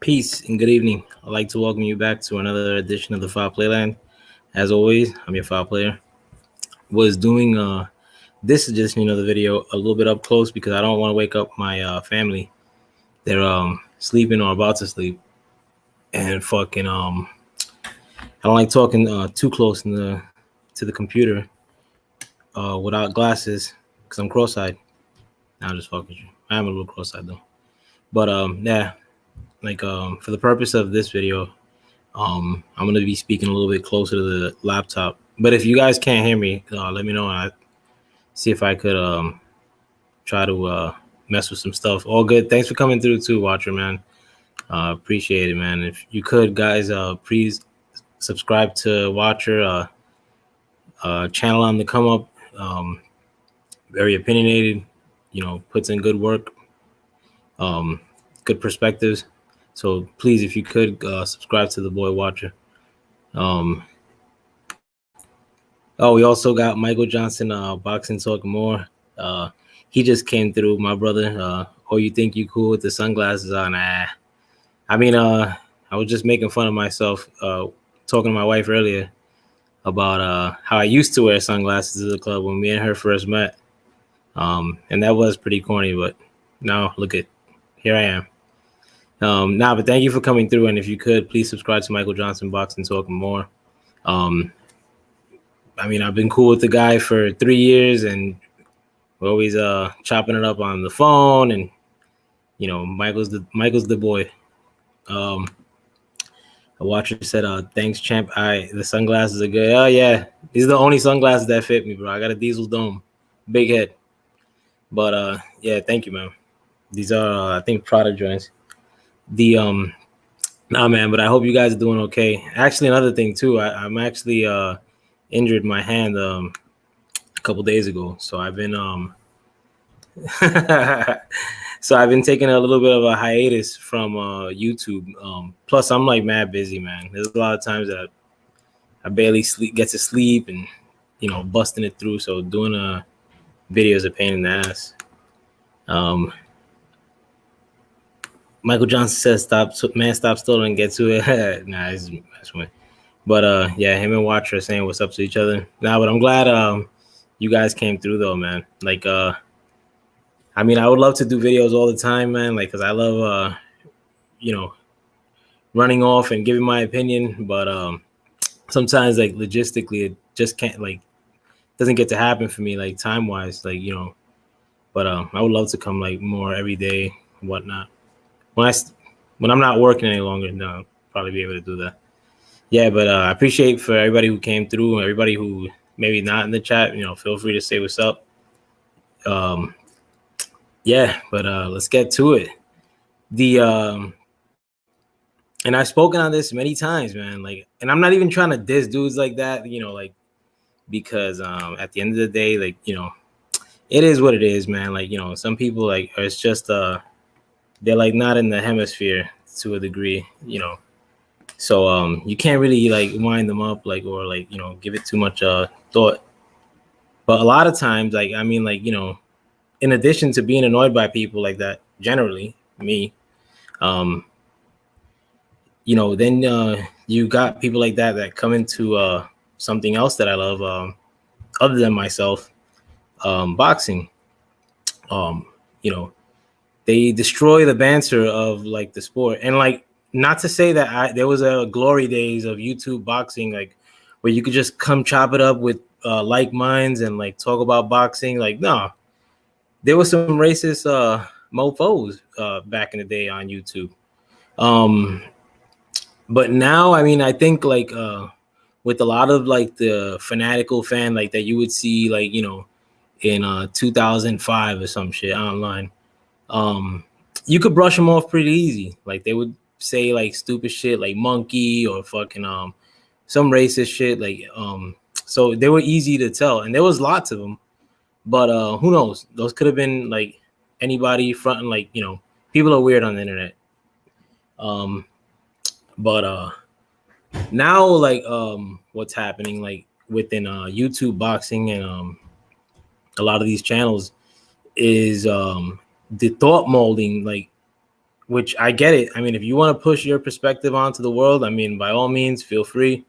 Peace and good evening. I'd like to welcome you back to another edition of the Foul Playland. As always, I'm your foul player. Was doing this edition of the video a little bit up close because I don't want to wake up my family. They're sleeping or about to sleep, and fucking I don't like talking too close to the computer without glasses because I'm cross-eyed. Now I'm just fucking with you. I am a little cross-eyed though, but yeah. Like for the purpose of this video, I'm gonna be speaking a little bit closer to the laptop. But if you guys can't hear me, let me know and I see if I could try to mess with some stuff. All good. Thanks for coming through too, Watcher, man. Appreciate it, man. If you could, guys, please subscribe to Watcher channel on the come up. Very opinionated, puts in good work, good perspectives. So please, if you could, subscribe to the boy Watcher. Oh, we also got Michael Johnson, Boxing Talk More. He just came through, my brother. Oh, you think you cool with the sunglasses on? Nah. I mean, I was just making fun of myself, talking to my wife earlier about how I used to wear sunglasses to the club when me and her first met. And that was pretty corny, but now look at, here I am. But thank you for coming through, and if you could, please subscribe to Michael Johnson Boxing Talk More. I mean, I've been cool with the guy for 3 years, and we're always chopping it up on the phone, and Michael's the boy. A watcher said, "Thanks, champ. The sunglasses are good. Oh yeah, these are the only sunglasses that fit me, bro. I got a Diesel Dome, big head. But yeah, thank you, man. These are I think product joints." Nah, man, but I hope you guys are doing okay. Actually, another thing too, I'm actually injured my hand a couple days ago, so I've been taking a little bit of a hiatus from YouTube. Plus, I'm like mad busy, man. There's a lot of times that I barely get to sleep, and busting it through. So doing a video is a pain in the ass. Michael Johnson says, stop still and get to it. Nah, that's one. But yeah, him and Watcher are saying what's up to each other. Nah, but I'm glad you guys came through though, man. Like I mean, I would love to do videos all the time, man, like because I love running off and giving my opinion, but sometimes like logistically it just can't, like, doesn't get to happen for me, like time wise, like but I would love to come like more every day and whatnot. When I'm not working any longer, no, I'll probably be able to do that. Yeah, but I appreciate for everybody who came through, everybody who maybe not in the chat, feel free to say what's up. Yeah, but let's get to it. And I've spoken on this many times, man. Like, and I'm not even trying to diss dudes like that, like, because at the end of the day, like, it is what it is, man. Like, some people like it's just they're like not in the hemisphere to a degree, so you can't really like wind them up, like, or like give it too much thought. But a lot of times, like, I mean, like, in addition to being annoyed by people like that, generally me, then you got people like that come into something else that I love, other than myself, boxing. They destroy the banter of like the sport. And like, not to say that there was a glory days of YouTube boxing, like where you could just come chop it up with like minds and like talk about boxing. Like, no, there was some racist mofos back in the day on YouTube. But now, I mean, I think like with a lot of like the fanatical fan like that you would see like, in 2005 or some shit online, you could brush them off pretty easy. Like they would say like stupid shit like monkey or fucking some racist shit, like so they were easy to tell, and there was lots of them. But who knows, those could have been like anybody fronting, like, people are weird on the internet. But now, like, what's happening like within YouTube boxing and a lot of these channels is the thought molding like which I get it. I mean, if you want to push your perspective onto the world, I mean, by all means, feel free.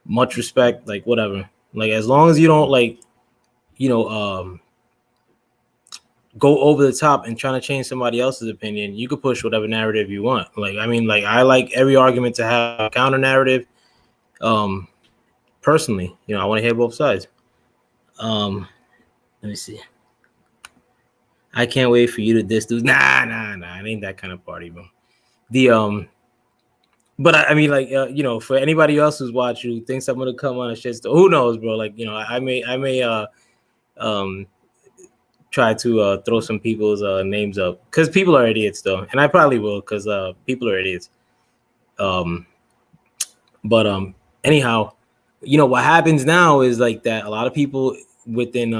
Much respect, like whatever. Like as long as you don't like, go over the top and trying to change somebody else's opinion, you could push whatever narrative you want. Like, I mean, like I like every argument to have a counter narrative. Personally, I want to hear both sides. Let me see. I can't wait for you to diss dudes. Nah. It ain't that kind of party, bro. But I mean, like, for anybody else who's watching who thinks I'm gonna come on a shit, who knows, bro? Like, I may try to throw some people's names up because people are idiots, though, and I probably will because people are idiots. But anyhow, what happens now is like that. A lot of people within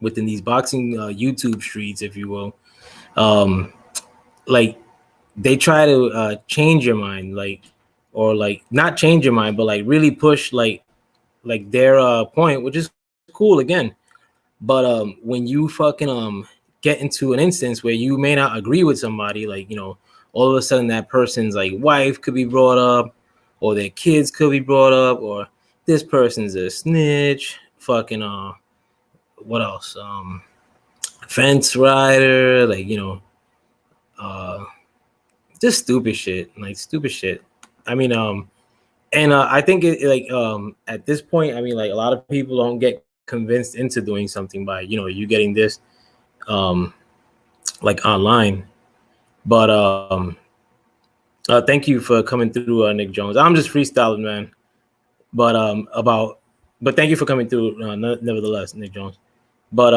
these boxing YouTube streets, if you will, like they try to change your mind, like, or like not change your mind, but like really push like their point, which is cool again. But when you fucking get into an instance where you may not agree with somebody, like, all of a sudden that person's like wife could be brought up, or their kids could be brought up, or this person's a snitch, fucking what else? Fence rider, like, just stupid shit. I mean, and I think at this point, I mean, like a lot of people don't get convinced into doing something by, you getting this, like online. But thank you for coming through, Nick Jones. I'm just freestyling, man. But thank you for coming through, nevertheless, Nick Jones. But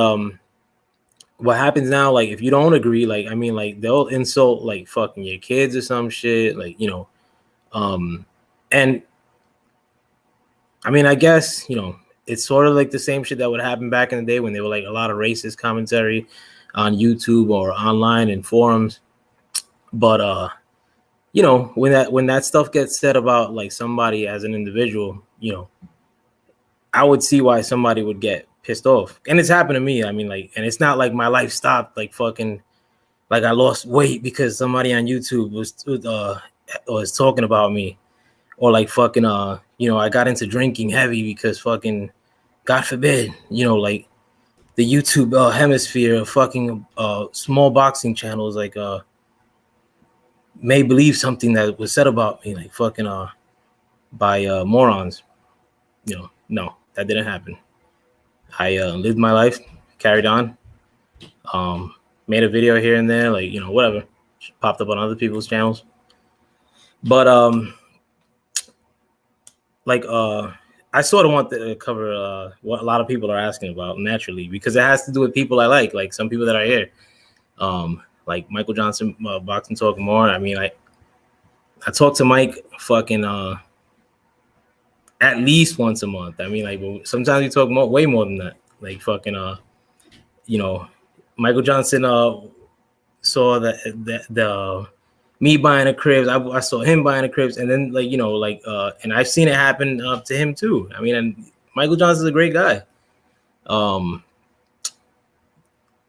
what happens now, like if you don't agree, like I mean, like they'll insult like fucking your kids or some shit, like and I mean, I guess it's sort of like the same shit that would happen back in the day when there were like a lot of racist commentary on YouTube or online and forums. But when that stuff gets said about like somebody as an individual, I would see why somebody would get pissed off. And it's happened to me. I mean, like, and it's not like my life stopped, like fucking, like I lost weight because somebody on YouTube was talking about me, or like fucking, I got into drinking heavy because fucking, God forbid, like the YouTube hemisphere of fucking small boxing channels, like may believe something that was said about me, like fucking by morons. No, that didn't happen. I lived my life, carried on, made a video here and there, like, whatever, popped up on other people's channels. But I sort of want to cover what a lot of people are asking about naturally, because it has to do with people I like some people that are here, like Michael Johnson, Boxing Talk More. I mean, I talk to Mike fucking at least once a month. I mean, like sometimes we talk way more than that. Like fucking Michael Johnson saw the me buying a cribs. I saw him buying a cribs, and then and I've seen it happen to him too. I mean, and Michael Johnson's a great guy. And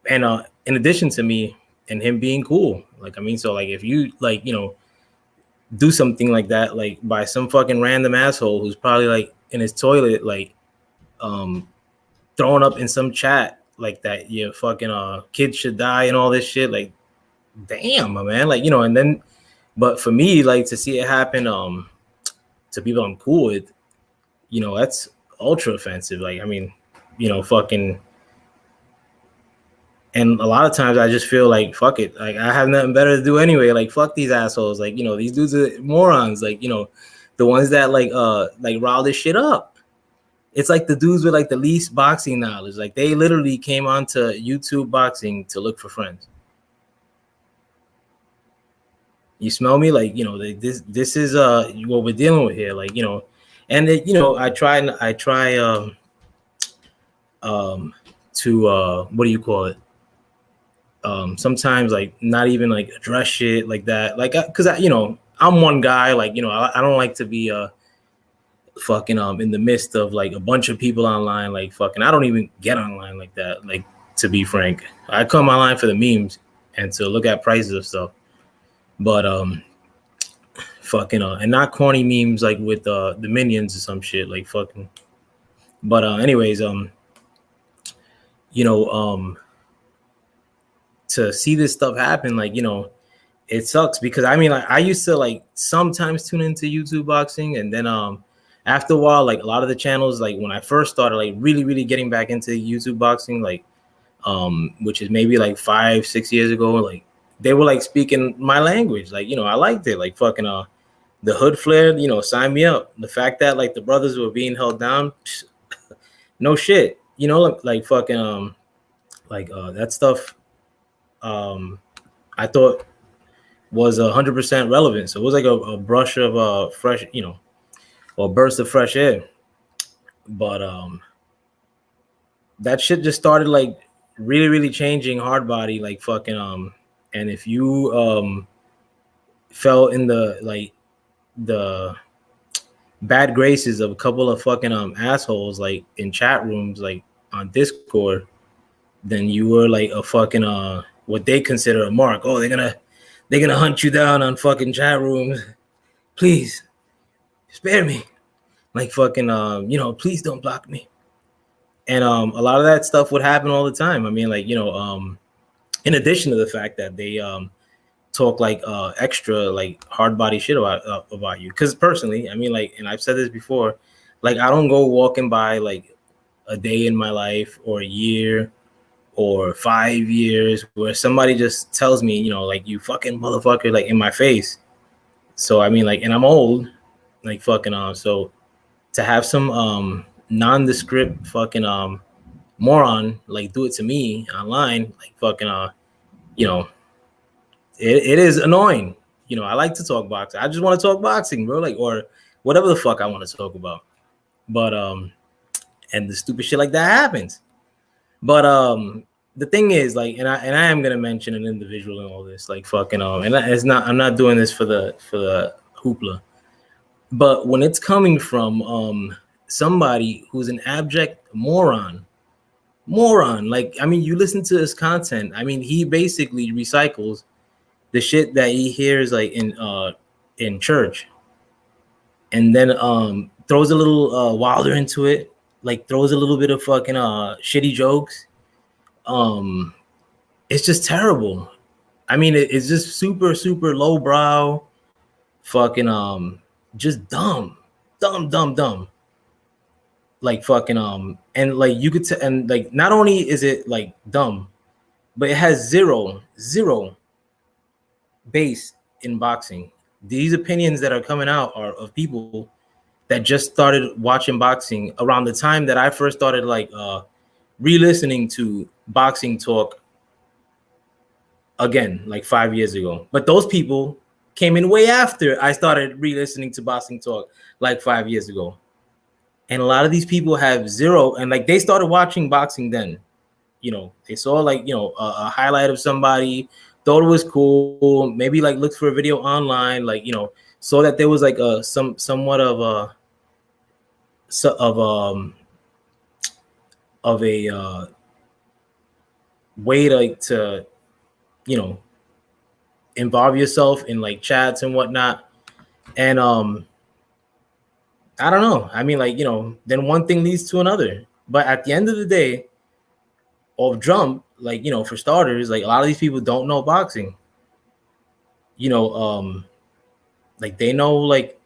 in addition to me and him being cool, like, I mean, so like if you like, do something like that, like by some fucking random asshole who's probably like in his toilet, like throwing up in some chat like that, your fucking kids should die and all this shit, like damn, my man, like, and then, but for me, like to see it happen to people I'm cool with, that's ultra offensive. Like, I mean, fucking, and a lot of times I just feel like, fuck it. Like, I have nothing better to do anyway. Like, fuck these assholes. Like, these dudes are morons. Like, the ones that like rile this shit up. It's like the dudes with like the least boxing knowledge. Like, they literally came onto YouTube boxing to look for friends. You smell me? Like, this is what we're dealing with here. Like, and it, I try to what do you call it? Sometimes like not even like address shit like that, like because I'm one guy, like I don't like to be fucking in the midst of like a bunch of people online, like fucking I don't even get online like that, like to be frank. I come online for the memes, and to look at prices of stuff. But fucking and not corny memes like with the minions or some shit like fucking. But anyways, you know, to see this stuff happen, like, you know, it sucks because I mean, like, I used to like sometimes tune into YouTube boxing, and then after a while, like a lot of the channels, like when I first started like really getting back into YouTube boxing, like which is maybe like 5-6 years ago, like they were like speaking my language, like, you know, I liked it, like fucking the hood flare, you know, sign me up. The fact that like the brothers were being held down, no shit, you know, like fucking that stuff I thought was 100% relevant. So it was like a brush of fresh, you know, or burst of fresh air. But that shit just started like really changing hard body, like fucking and if you fell in the bad graces of a couple of fucking assholes like in chat rooms like on Discord, then you were like a fucking what they consider a mark. Oh, they're gonna hunt you down on fucking chat rooms. Please spare me. Like fucking you know, please don't block me. And a lot of that stuff would happen all the time. I mean, like, you know, in addition to the fact that they talk like extra like hard body shit about you. Because personally, I mean, like, and I've said this before, like I don't go walking by like a day in my life or a year or 5 years where somebody just tells me, you know, like, you fucking motherfucker, like in my face. So I mean, like, and I'm old, like fucking so to have some nondescript fucking moron like do it to me online, like fucking you know, it is annoying. You know, I like to talk boxing. I just want to talk boxing, bro, like, or whatever the fuck I want to talk about. But and the stupid shit like that happens. But the thing is, like, and I am gonna mention an individual in all this, like fucking and it's not, I'm not doing this for the hoopla, but when it's coming from somebody who's an abject moron, like, I mean, you listen to his content, I mean, he basically recycles the shit that he hears like in church, and then throws a little Wilder into it, like throws a little bit of fucking shitty jokes. It's just terrible. I mean, it's just super lowbrow, fucking just dumb. Like fucking and like you could and like not only is it like dumb, but it has zero base in boxing. These opinions that are coming out are of people that just started watching boxing around the time that I first started like re-listening to boxing talk again, like 5 years ago. But those people came in way after I started re-listening to boxing talk like 5 years ago. And a lot of these people have zero, and like they started watching boxing then. You know, they saw like, you know, a highlight of somebody, thought it was cool, maybe like looked for a video online, like, you know, saw that there was like a somewhat of a way to you know, involve yourself in like chats and whatnot. And I don't know, I mean, like, you know, then one thing leads to another. But at the end of the day, of jump, like, you know, for starters, like a lot of these people don't know boxing. You know, like they know like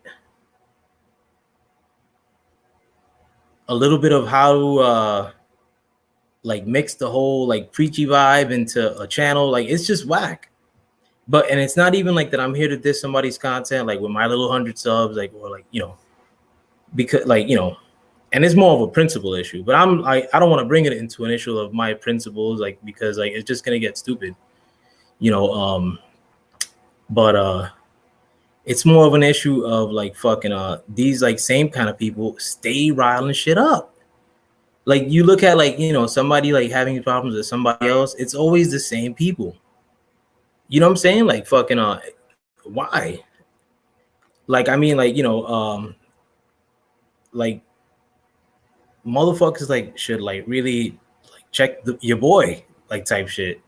a little bit of how to like mix the whole like preachy vibe into a channel. Like it's just whack. But and it's not even like that I'm here to diss somebody's content, like with my little 100 subs, like, or like, you know, because like, you know, and it's more of a principle issue. But I don't want to bring it into an issue of my principles, like, because like it's just gonna get stupid, you know. But it's more of an issue of like fucking these like same kind of people stay riling shit up. Like you look at like, you know, somebody like having problems with somebody else, it's always the same people. You know what I'm saying? Like fucking why? Like, I mean, like, you know, like motherfuckers like should like really like check your boy, like type shit.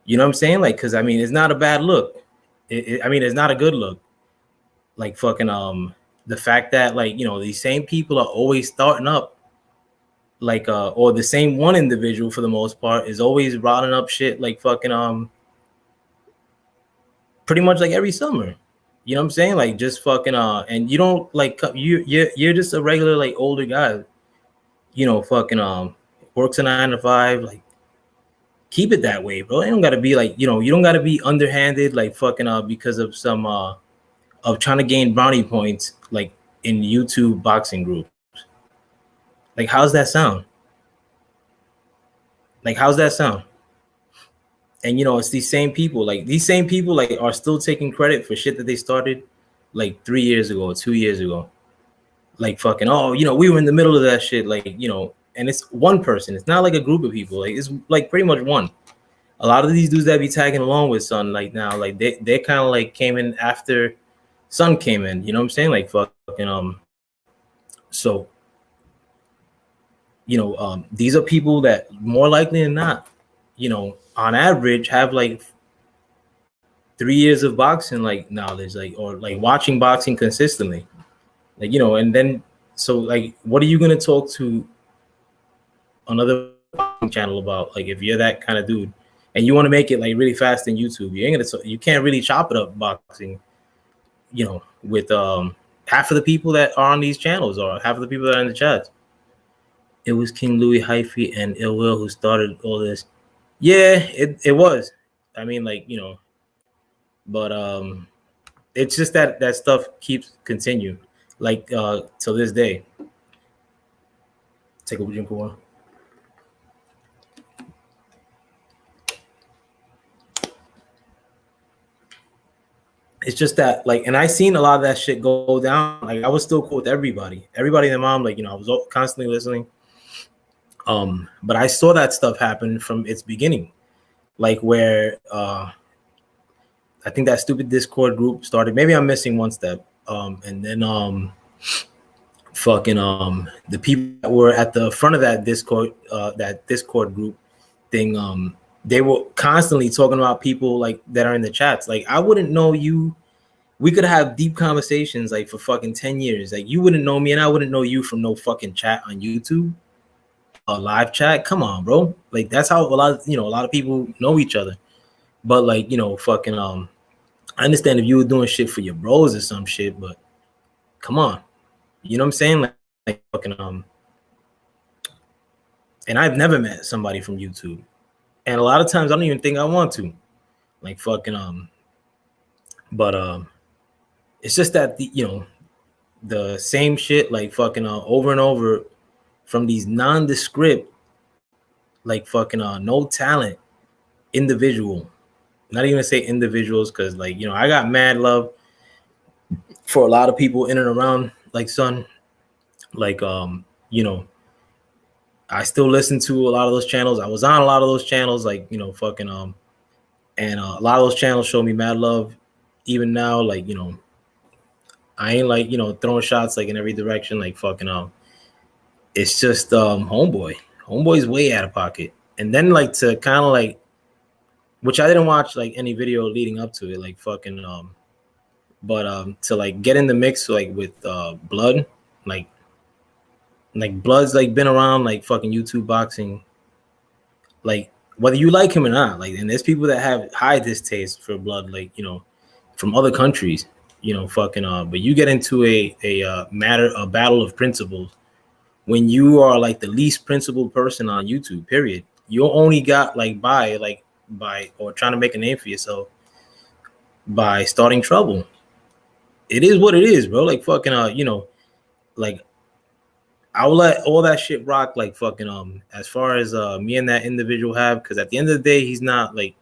You know what I'm saying? Like, because I mean, it's not a bad look. I mean, it's not a good look. Like fucking the fact that like, you know, these same people are always starting up, like or the same one individual for the most part is always rotting up shit like fucking pretty much like every summer. You know what I'm saying? Like just fucking and you don't like you're just a regular like older guy. You know, fucking works a 9 to 5. Like keep it that way, bro. You don't gotta be like, you know, you don't gotta be underhanded like fucking because of some of trying to gain brownie points like in YouTube boxing groups. Like how's that sound? Like how's that sound? And you know, it's these same people like are still taking credit for shit that they started like 3 years ago or 2 years ago. Like fucking, oh, you know, we were in the middle of that shit, like, you know, and it's one person. It's not like a group of people. Like it's like pretty much one. A lot of these dudes that be tagging along with Son like now, like they kind of like came in after Son came in. You know what I'm saying? Like fucking so you know, these are people that more likely than not, you know, on average have like 3 years of boxing like knowledge, like or like watching boxing consistently. Like, you know, and then so like what are you gonna talk to another channel about? Like if you're that kind of dude and you want to make it like really fast in YouTube, you can't really chop it up boxing, you know, with half of the people that are on these channels or half of the people that are in the chat. It was King Louis Hyphy and Ill Will who started all this. Yeah, it was. I mean, like, you know, but it's just that stuff keeps continuing, like till this day. Take a drink of water. It's just that, like, and I seen a lot of that shit go down. Like, I was still cool with everybody and their mom. Like, you know, I was constantly listening. But I saw that stuff happen from its beginning, like where I think that stupid Discord group started. Maybe I'm missing one step. And then fucking the people that were at the front of that Discord group thing, they were constantly talking about people like that are in the chats. Like I wouldn't know you. We could have deep conversations like for fucking 10 years. Like you wouldn't know me and I wouldn't know you from no fucking chat on YouTube. A live chat. Come on, bro. Like that's how a lot of people know each other. But like, you know, fucking I understand if you were doing shit for your bros or some shit, but come on. You know what I'm saying? Like fucking and I've never met somebody from YouTube. And a lot of times I don't even think I want to. Like fucking but it's just that the same shit like fucking over and over from these nondescript, like fucking no talent individual. Not even say individuals, because like, you know, I got mad love for a lot of people in and around like Son. Like you know, I still listen to a lot of those channels. I was on a lot of those channels, like, you know, fucking and a lot of those channels show me mad love. Even now, like, you know, I ain't like, you know, throwing shots like in every direction, like fucking it's just homeboy's way out of pocket. And then like to kind of like, which I didn't watch like any video leading up to it, like fucking but to like get in the mix like with Blood, like Blood's like been around like fucking YouTube boxing, like whether you like him or not, like, and there's people that have high distaste for Blood, like, you know, from other countries, you know, fucking but you get into a battle of principles when you are like the least principled person on YouTube, period. You only got like by or trying to make a name for yourself by starting trouble. It is what it is, bro. Like fucking you know, like I'll let all that shit rock, like fucking as far as me and that individual have, because at the end of the day, he's not like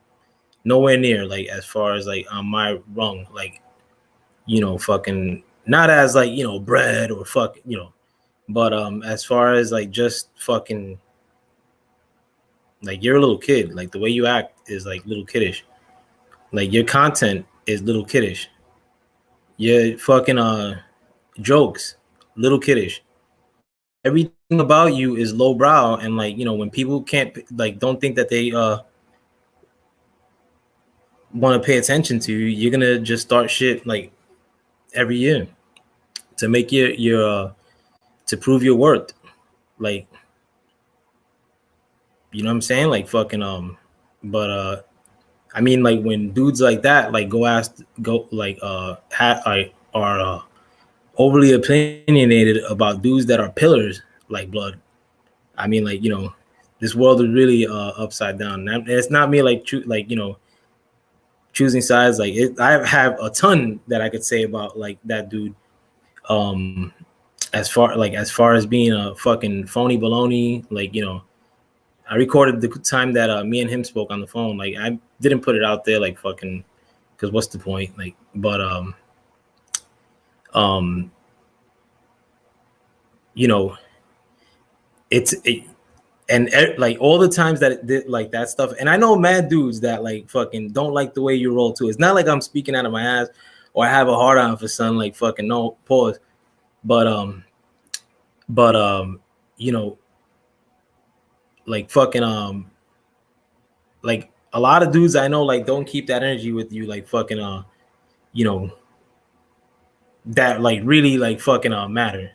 nowhere near like as far as like on my rung, like, you know, fucking not as like, you know, bread or fuck, you know, but as far as like just fucking like you're a little kid, like the way you act is like little kiddish, like your content is little kiddish, your fucking jokes little kiddish, everything about you is lowbrow. And like, you know, when people can't like don't think that they want to pay attention to, you're gonna just start shit like every year to make your to prove your worth. Like, you know what I'm saying? Like fucking but I mean, like when dudes like that like are overly opinionated about dudes that are pillars like Blood. I mean, like, you know, this world is really upside down. And it's not me like choosing sides. Like I have a ton that I could say about like that dude. Um, as far as being a fucking phony baloney, like, you know, I recorded the time that me and him spoke on the phone. Like I didn't put it out there like fucking because what's the point? Like, but um, you know, and like all the times that it did like that stuff, and I know mad dudes that like fucking don't like the way you roll too. It's not like I'm speaking out of my ass or I have a hard on for son, like fucking no pause. But you know, like fucking like a lot of dudes I know like don't keep that energy with you, like fucking you know, that like really like fucking matter.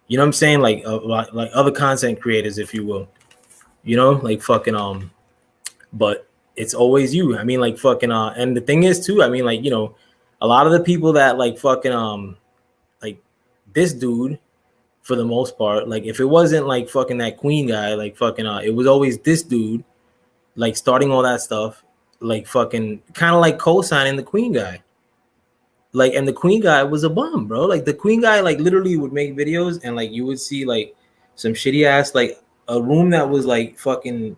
You know what I'm saying? Like other content creators, if you will. You know, like fucking but it's always you. I mean, like fucking and the thing is too, I mean, like, you know, a lot of the people that like fucking like this dude for the most part, like if it wasn't like fucking that Queen guy, like fucking it was always this dude like starting all that stuff, like fucking kind of like co-signing the Queen guy. Like, and the Queen guy was a bum, bro. Like the Queen guy like literally would make videos and like you would see like some shitty ass like a room that was like fucking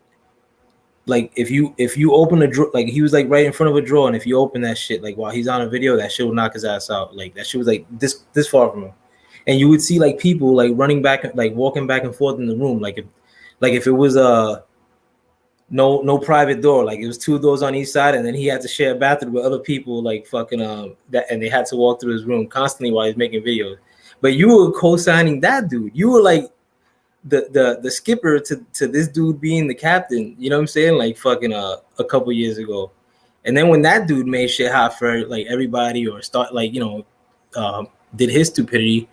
like if you open a drawer, like he was like right in front of a drawer, and if you open that shit like while he's on a video, that shit will knock his ass out. Like that shit was like this far from him, and you would see like people like running back, like walking back and forth in the room, like if it was a no private door, like it was two doors on each side, and then he had to share a bathroom with other people, like fucking that, and they had to walk through his room constantly while he's making videos. But you were co-signing that dude. You were like the skipper to this dude being the captain, you know what I'm saying? Like fucking a couple years ago. And then when that dude made shit hot for like everybody or start like, you know, did his stupidity,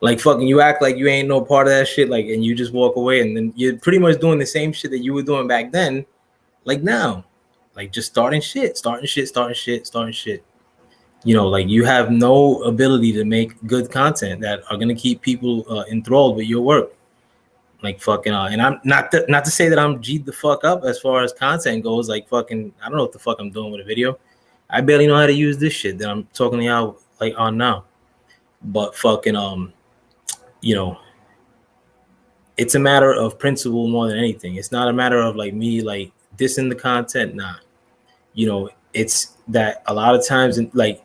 like fucking you act like you ain't no part of that shit, like, and you just walk away, and then you're pretty much doing the same shit that you were doing back then, like now. Like just starting shit. You know, like you have no ability to make good content that are gonna keep people enthralled with your work. Like fucking and I'm not to say that I'm G'd the fuck up as far as content goes. Like fucking I don't know what the fuck I'm doing with a video. I barely know how to use this shit that I'm talking to y'all like on now. But fucking you know, it's a matter of principle more than anything. It's not a matter of like me like dissing the content. Nah. You know, it's that a lot of times, like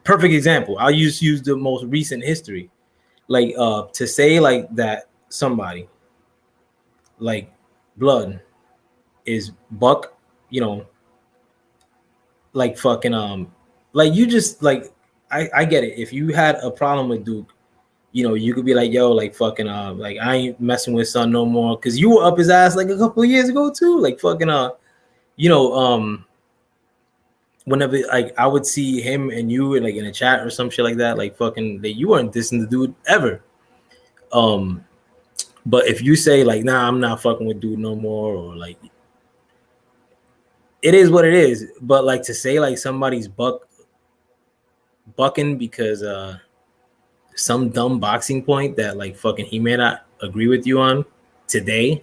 perfect example, I'll use the most recent history. Like to say like that somebody like Blood is buck, you know, like fucking like you just like I get it. If you had a problem with Duke, you know, you could be like, yo, like fucking like I ain't messing with son no more, because you were up his ass like a couple of years ago too. Like fucking you know, whenever like I would see him and you like in a chat or some shit like that, like fucking that you weren't dissing the dude ever. But if you say like, nah, I'm not fucking with dude no more, or like it is what it is. But like to say like somebody's bucking because some dumb boxing point that like fucking he may not agree with you on today.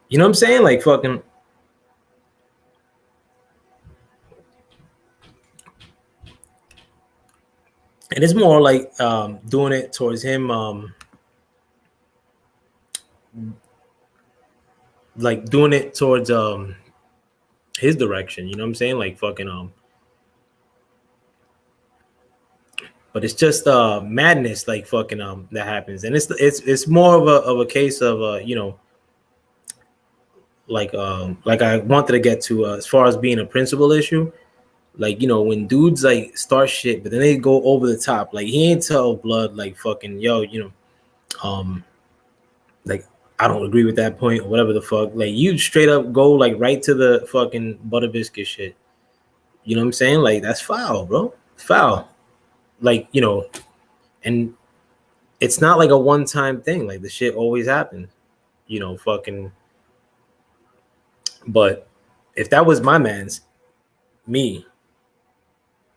You know what I'm saying? Like fucking and it's more like doing it towards him like doing it towards his direction, you know what I'm saying? Like fucking but it's just madness like fucking that happens. And it's more of a case of you know, like I wanted to get to as far as being a principal issue. Like, you know, when dudes like start shit but then they go over the top, like he ain't tell Blood like fucking yo, you know, like I don't agree with that point or whatever the fuck. Like you straight up go like right to the fucking butter biscuit shit. You know what I'm saying? Like that's foul, bro. Foul. Like, you know, and it's not like a one-time thing. Like the shit always happens. You know, fucking. But if that was my man's, me,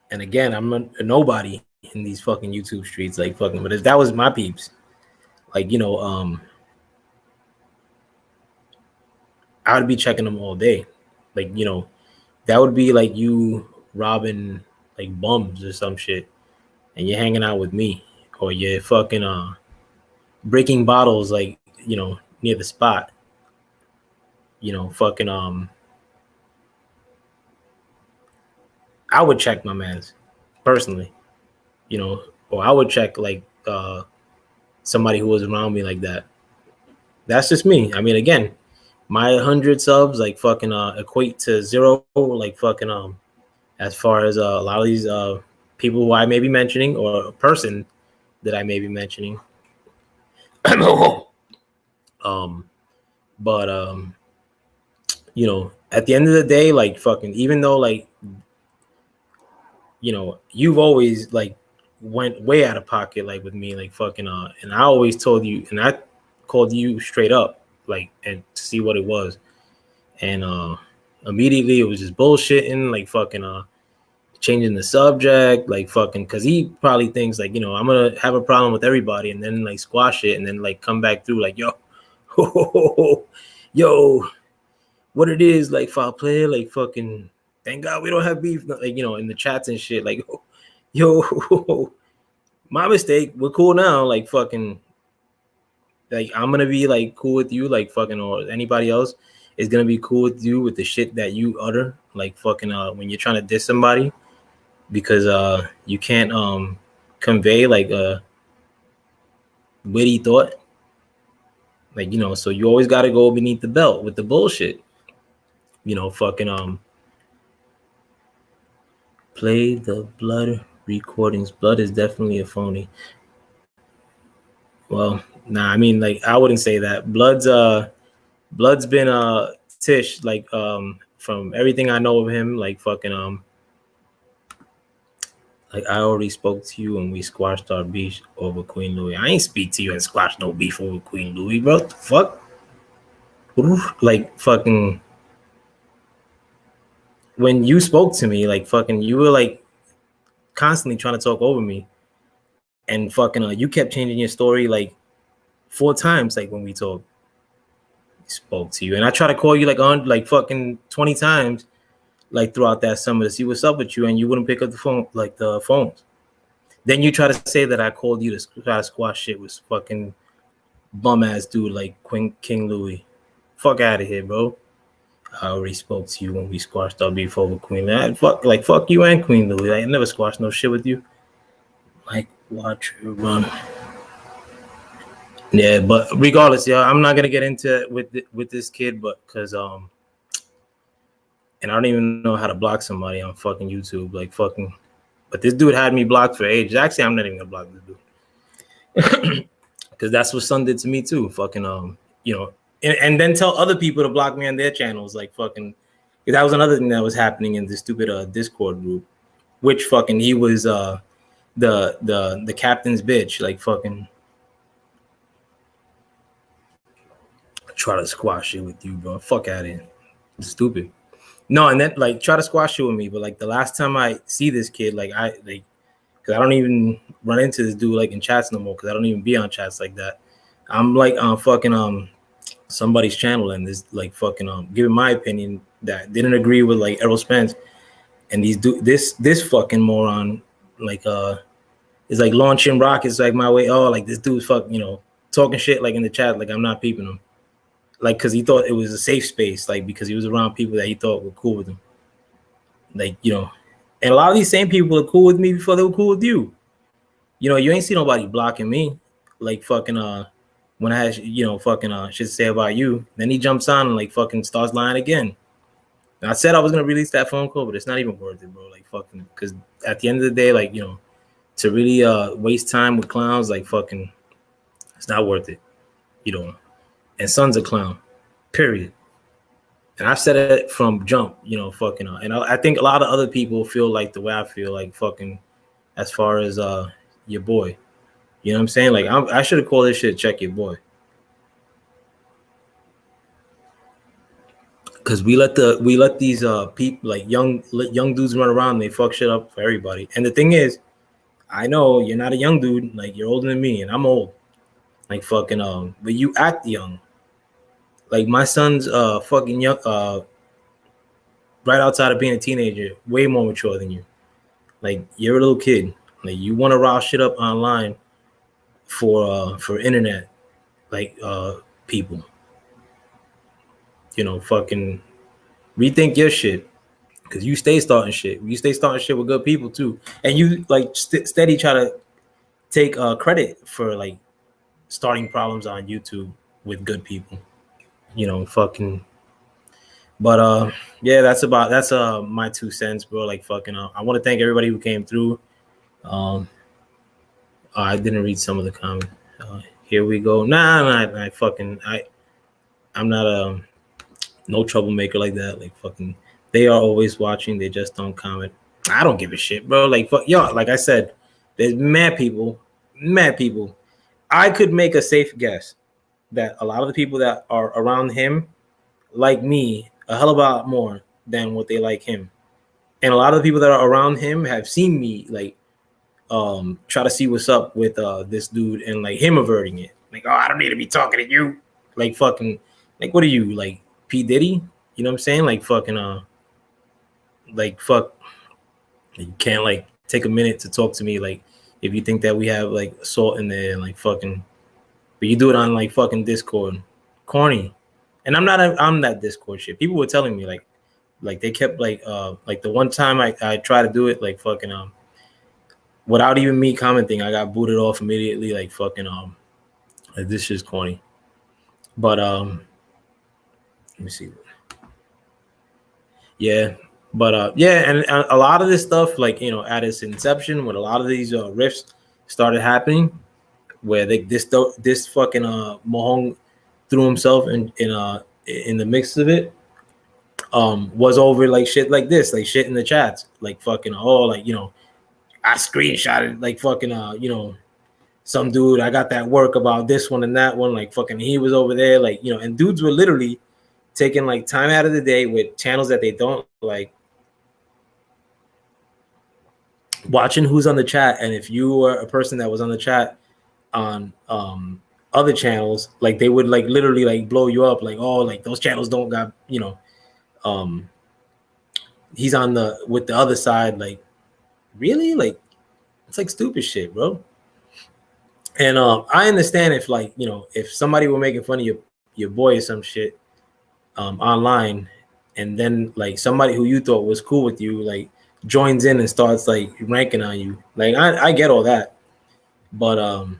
and again, I'm a nobody in these fucking YouTube streets, like fucking. But if that was my peeps, like you know, I would be checking them all day. Like you know, that would be like you robbing like bums or some shit, and you're hanging out with me, or you're fucking breaking bottles like you know near the spot. You know, fucking I would check my man's personally, you know, or I would check like somebody who was around me like that. That's just me. I mean, again, my 100 subs like fucking equate to zero, like fucking as far as a lot of these people who I may be mentioning or a person that I may be mentioning. But you know, at the end of the day, like fucking, even though like you know, you've always like went way out of pocket like with me, like fucking and I always told you, and I called you straight up, like, and to see what it was. And immediately it was just bullshitting, like fucking changing the subject, like fucking, because he probably thinks like, you know, I'm gonna have a problem with everybody and then like squash it and then like come back through like, yo, yo, what it is, like foul player, like fucking, thank God we don't have beef, like, you know, in the chats and shit, like, yo, my mistake, we're cool now, like fucking, like I'm gonna be like cool with you, like fucking, or anybody else is gonna be cool with you with the shit that you utter, like fucking when you're trying to diss somebody, because you can't convey like a witty thought, like, you know, so you always got to go beneath the belt with the bullshit, you know, fucking play the blood recordings. Blood is definitely a phony. Well, nah, I mean, like I wouldn't say that. Blood's been Tish, like from everything I know of him, like fucking like I already spoke to you and we squashed our beef over Queen Louis. I ain't speak to you and squashed no beef over Queen Louis, bro. What the fuck? Like fucking when you spoke to me, like fucking you were like constantly trying to talk over me, and fucking you kept changing your story like 4 times, like when we spoke to you, and I tried to call you like on like fucking 20 times like throughout that summer to see what's up with you, and you wouldn't pick up the phone, like the phones. Then you try to say that I called you to try to squash shit with fucking bum ass dude like King Louis. Fuck out of here, bro. I already spoke to you when we squashed our beef over Queen. Fuck you and Queen Louis. I never squashed no shit with you. Like, watch her run. Yeah, but regardless, yeah, I'm not gonna get into it with this kid, but because and I don't even know how to block somebody on fucking YouTube, like fucking. But this dude had me blocked for ages. Actually, I'm not even gonna block this dude because that's what Son did to me too. Fucking you know, and then tell other people to block me on their channels, like fucking. That was another thing that was happening in this stupid Discord group, which fucking he was the captain's bitch, like fucking. Try to squash it with you, bro. Fuck out of here. Stupid. No, and then like try to squash it with me, but like the last time I see this kid, like because I don't even run into this dude like in chats no more, because I don't even be on chats like that. I'm like on fucking somebody's channel and this like fucking giving my opinion that didn't agree with like Errol Spence, and this fucking moron like is like launching rockets like my way. Oh, like this dude's talking shit like in the chat, like I'm not peeping him. Like, because he thought it was a safe space, like, because he was around people that he thought were cool with him. Like, and a lot of these same people are cool with me before they were cool with you. You ain't see nobody blocking me. Like, fucking, when I had, fucking, shit to say about you. Then he jumps on and, like, fucking starts lying again. And I said I was going to release that phone call, but it's not even worth it, bro. Like, fucking, because at the end of the day, like, to really waste time with clowns, like, fucking, it's not worth it. and son's a clown, period. And I've said it from jump, you know, fucking. And I think a lot of other people feel like the way I feel, like fucking, as far as your boy. You know what I'm saying? Like I should have called this shit "Check Your Boy," because we let these people, like young dudes, run around and they fuck shit up for everybody. And the thing is, I know you're not a young dude, like you're older than me, and I'm old. Like fucking but you act young. Like my son's fucking young, right outside of being a teenager, way more mature than you. Like you're a little kid. Like you want to rile shit up online for internet, like people. You know, fucking rethink your shit, because you stay starting shit. You stay starting shit with good people too, and you like steady try to take credit for like starting problems on YouTube with good people. You know, fucking. But yeah, that's my 2 cents, bro. Like fucking, I want to thank everybody who came through. I didn't read some of the comments. Here we go. I'm not no troublemaker like that. Like fucking, they are always watching. They just don't comment. I don't give a shit, bro. Like fuck, yo. Like I said, there's mad people. I could make a safe guess that a lot of the people that are around him like me a hell of a lot more than what they like him. And a lot of the people that are around him have seen me like try to see what's up with this dude, and like him averting it. Like, oh, I don't need to be talking to you. Like fucking, like what are you, like P. Diddy? You know what I'm saying? Like fucking like fuck, you can't like take a minute to talk to me, like if you think that we have like assault in there, and like fucking, but you do it on like fucking Discord. Corny. And I'm that Discord shit. People were telling me like they kept like the one time I tried to do it, like fucking without even me commenting, I got booted off immediately. Like fucking like this shit's corny. But let me see. Yeah, but yeah, and a lot of this stuff, like, you know, at its inception, when a lot of these rifts started happening, where this fucking Mahong threw himself in the mix of it, was over like shit like this, like shit in the chats, like fucking, oh, like, you know, I screenshotted like fucking you know, some dude, I got that work about this one and that one, like fucking he was over there, like, you know, and dudes were literally taking like time out of the day with channels that they don't like, watching who's on the chat. And if you were a person that was on the chat on other channels, like they would like literally like blow you up, like, oh, like those channels don't got, you know, he's on with the other side, like really, like it's like stupid shit, bro. And I understand if, like, you know, if somebody were making fun of your boy or some shit online, and then like somebody who you thought was cool with you like joins in and starts like ranking on you, like I get all that, but to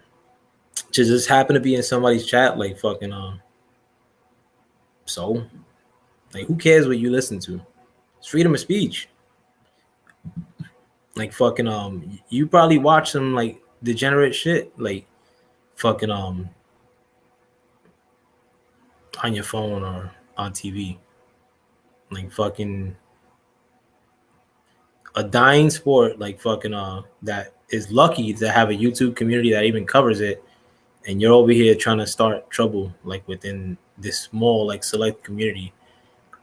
just happen to be in somebody's chat, like fucking so like who cares what you listen to? It's freedom of speech. Like fucking you probably watch some like degenerate shit, like fucking on your phone or on TV, like fucking a dying sport, like fucking that is lucky to have a YouTube community that even covers it, and you're over here trying to start trouble like within this small like select community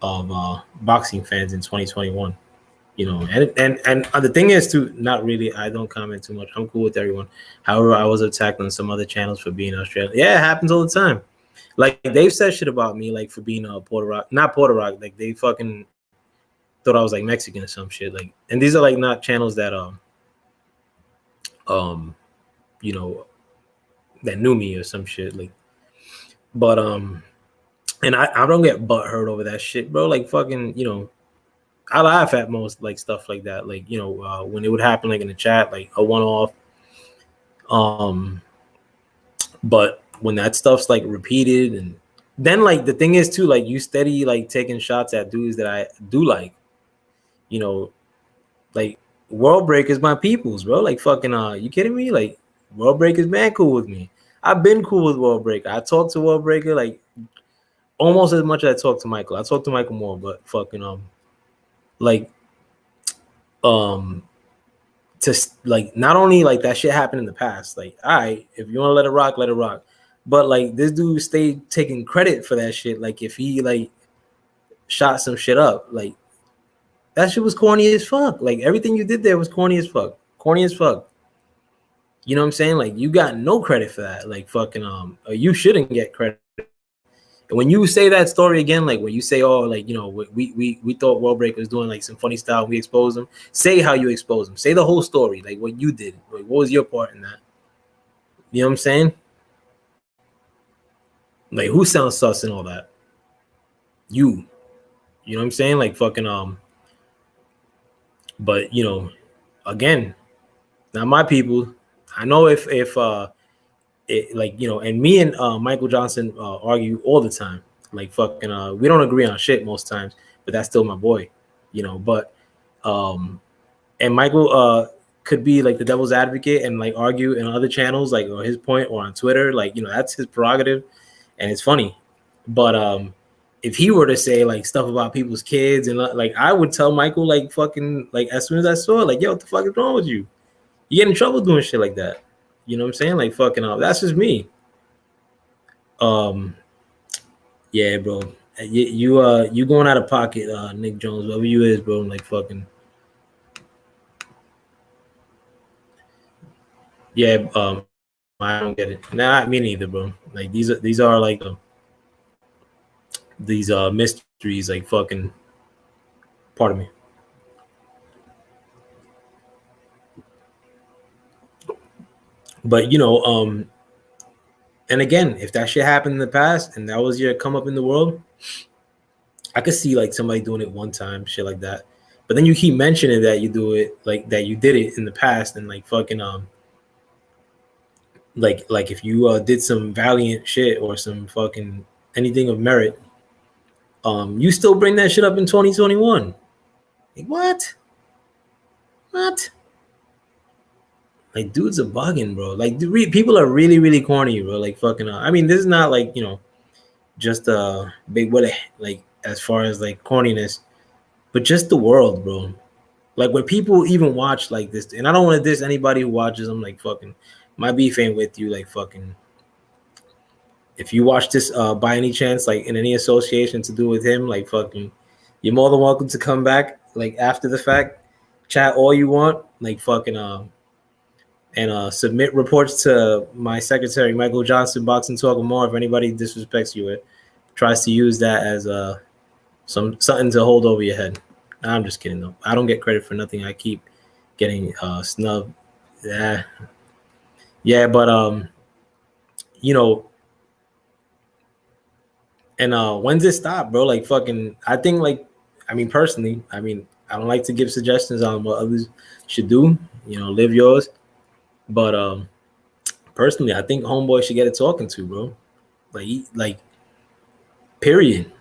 of boxing fans in 2021. You know, and the thing is too, not really, I don't comment too much. I'm cool with everyone. However, I was attacked on some other channels for being Australian. Yeah, it happens all the time. Like they've said shit about me, like for being not Puerto Rock. Like they fucking thought I was like Mexican or some shit. Like, and these are like not channels that you know, that knew me or some shit. Like, but and I don't get butt hurt over that shit, bro. Like fucking, you know, I laugh at most like stuff like that, like, you know, when it would happen like in the chat, like a one-off. But when that stuff's like repeated, and then like the thing is too, like you steady like taking shots at dudes that I do like, you know, like World Breaker's my peoples, bro. Like fucking you kidding me? Like World Breaker's man cool with me. I've been cool with World Breaker. I talked to World Breaker like almost as much as I talk to Michael. I talk to Michael more, but fucking like to like not only like that shit happened in the past. Like, all right, if you want to let it rock, let it rock. But like this dude stayed taking credit for that shit. Like if he like shot some shit up, like that shit was corny as fuck. Like everything you did there was corny as fuck. Corny as fuck. You know what I'm saying? Like you got no credit for that. Like fucking you shouldn't get credit. And when you say that story again, like when you say, oh, like, you know, we thought World Break was doing like some funny style, we exposed them. Say how you exposed them. Say the whole story, like what you did. Like, what was your part in that? You know what I'm saying? Like who sounds sus and all that? You know what I'm saying? Like fucking but you know, again, not my people. I know if it, like, you know, and me and Michael Johnson argue all the time. Like fucking we don't agree on shit most times, but that's still my boy, you know. But and Michael could be like the devil's advocate and like argue in other channels, like or his point, or on Twitter, like, you know, that's his prerogative and it's funny. But if he were to say like stuff about people's kids and like, I would tell Michael like fucking like as soon as I saw it, like, yo, what the fuck is wrong with you? You get in trouble doing shit like that. You know what I'm saying? Like fucking that's just me. Yeah, bro. You going out of pocket, Nick Jones, whoever you is, bro. Like fucking. Yeah, I don't get it. Nah, me neither, bro. Like these are like these mysteries, like fucking. Pardon me. But you know, and again, if that shit happened in the past and that was your come up in the world, I could see like somebody doing it one time, shit like that. But then you keep mentioning that you do it, like that you did it in the past, and like fucking like if you did some valiant shit or some fucking anything of merit, you still bring that shit up in 2021. Like what? What? Like dudes are bugging, bro. Like people are really, really corny, bro. Like fucking I mean, this is not like, you know, just big what like as far as like corniness, but just the world, bro. Like when people even watch like this, and I don't want to diss anybody who watches them, like fucking my beef ain't with you, like fucking if you watch this by any chance, like in any association to do with him, like fucking you're more than welcome to come back like after the fact, chat all you want, like fucking and submit reports to my secretary, Michael Johnson, Boxing Talk and More. If anybody disrespects you, it tries to use that as something to hold over your head. Nah, I'm just kidding though. I don't get credit for nothing. I keep getting snubbed. Yeah, but you know, and when's it stop, bro? Like fucking, I think like, I mean personally, I mean I don't like to give suggestions on what others should do. You know, live yours. But personally, I think homeboy should get it talking to, bro. Like period.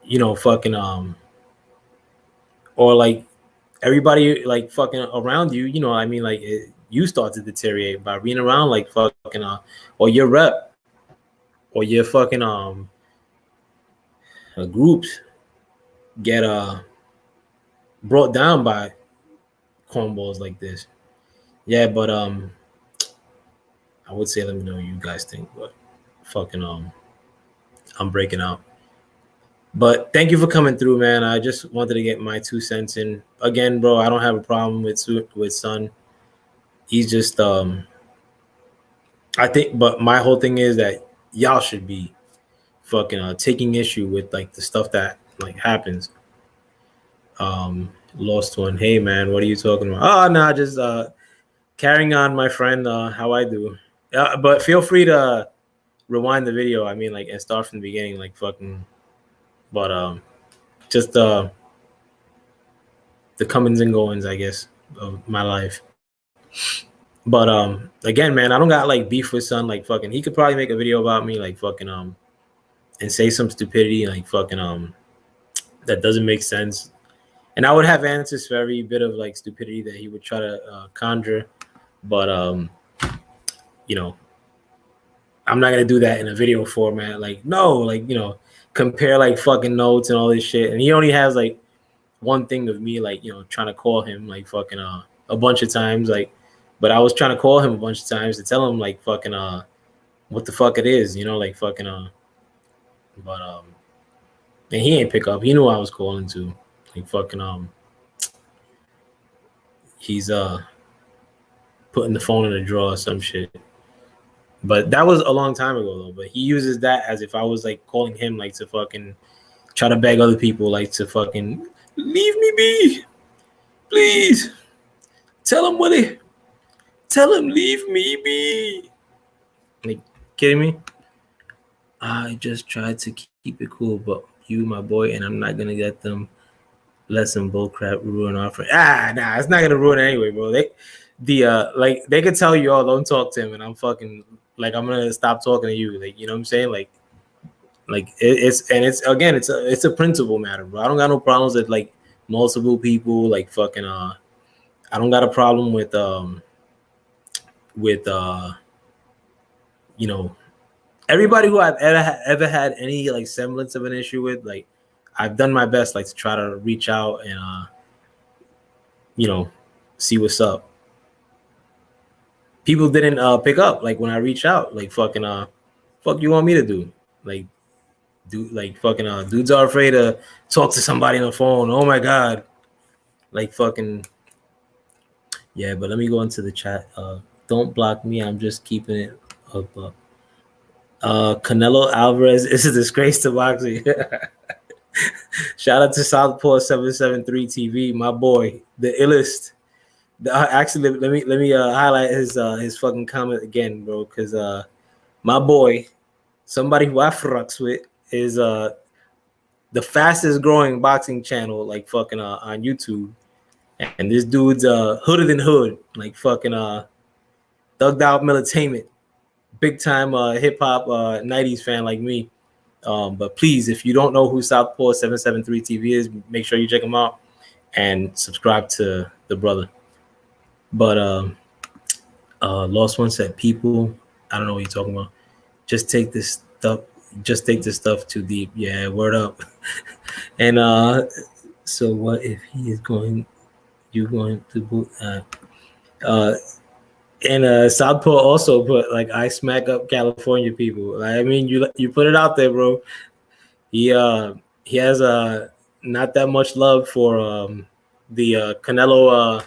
You know, fucking or like everybody like fucking around you, you know, I mean like you start to deteriorate by being around like fucking or your rep or your fucking groups get brought down by cornballs like this. Yeah, but I would say let me know what you guys think, but fucking I'm breaking out. But thank you for coming through, man. I just wanted to get my 2 cents in. Again, bro, I don't have a problem with Son. He's just I think, but my whole thing is that y'all should be fucking taking issue with like the stuff that like happens. Lost one. Hey man, what are you talking about? Oh no, just carrying on, my friend, how I do. But feel free to rewind the video. I mean, like, and start from the beginning, like fucking. But just the comings and goings, I guess, of my life. But again, man, I don't got like beef with Son. Like fucking, he could probably make a video about me, like fucking and say some stupidity, like fucking that doesn't make sense. And I would have answers for every bit of like stupidity that he would try to conjure. But you know, I'm not gonna do that in a video format. Like, no, like, you know, compare like fucking notes and all this shit. And he only has like one thing of me, like, you know, trying to call him like fucking a bunch of times, like, but I was trying to call him a bunch of times to tell him like fucking what the fuck it is, you know, like fucking but and he ain't pick up. He knew I was calling to, like fucking he's putting the phone in a drawer or some shit. But that was a long time ago though. But he uses that as if I was like calling him like to fucking try to beg other people like to fucking leave me be, please. Tell him leave me be. Like, kidding me? I just tried to keep it cool, but you, my boy, and I'm not gonna let some bullcrap ruin our friend. Nah, it's not gonna ruin it anyway, bro. They could tell you, oh, don't talk to him, and I'm fucking like I'm gonna stop talking to you, like, you know what I'm saying, like it's a principle matter, bro. I don't got no problems with like multiple people, like fucking I don't got a problem with you know, everybody who I've ever had any like semblance of an issue with, like I've done my best like to try to reach out and you know, see what's up. People didn't pick up like when I reached out, like fucking fuck you want me to do? Like fucking dudes are afraid to talk to somebody on the phone. Oh my god. Like fucking yeah, but let me go into the chat. Don't block me, I'm just keeping it up. Canelo Alvarez is a disgrace to boxing. Shout out to Southpaw 773 TV, my boy, the illest. Actually, let me highlight his fucking comment again, bro, because my boy, somebody who I fucks with, is the fastest growing boxing channel like fucking on YouTube, and this dude's hooded than hood, like fucking thugged out militainment, big time hip hop 90s fan like me. But please, if you don't know who Southpaw 773 TV is, make sure you check him out and subscribe to the brother. But Lost One said, people, I don't know what you're talking about. Just take this stuff too deep. Yeah, word up. And so what if he is going to boot and Southpaw also put like I smack up California people. I mean, you put it out there, bro. He has not that much love for the Canelo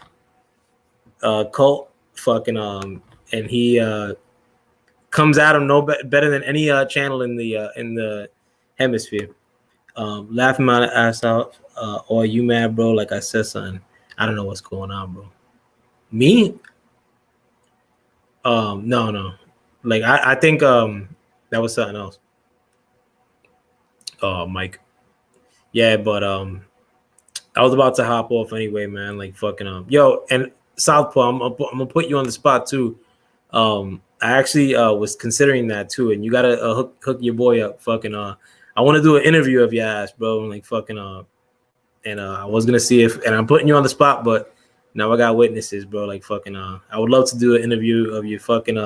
cult fucking and he comes at him better than any channel in the hemisphere. Laughing my ass out. Or you mad, bro? Like I said, something. I don't know what's going on, bro. Me? No. Like I think that was something else. Mike. Yeah, but I was about to hop off anyway, man. Like fucking yo, and Southpaw, I'm gonna put you on the spot too. I actually was considering that too, and you gotta hook your boy up. Fucking I want to do an interview of your ass, bro. Like fucking and I was gonna see if, and I'm putting you on the spot, but now I got witnesses, bro. Like fucking I would love to do an interview of your fucking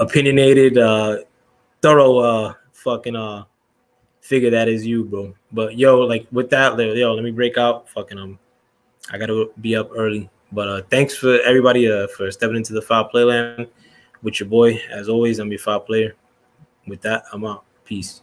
opinionated, thorough fucking figure that is you, bro. But yo, like with that, yo, let me break out. Fucking I gotta be up early. But thanks for everybody for stepping into the foul play land with your boy. As always, I'm your foul player. With that, I'm out. Peace.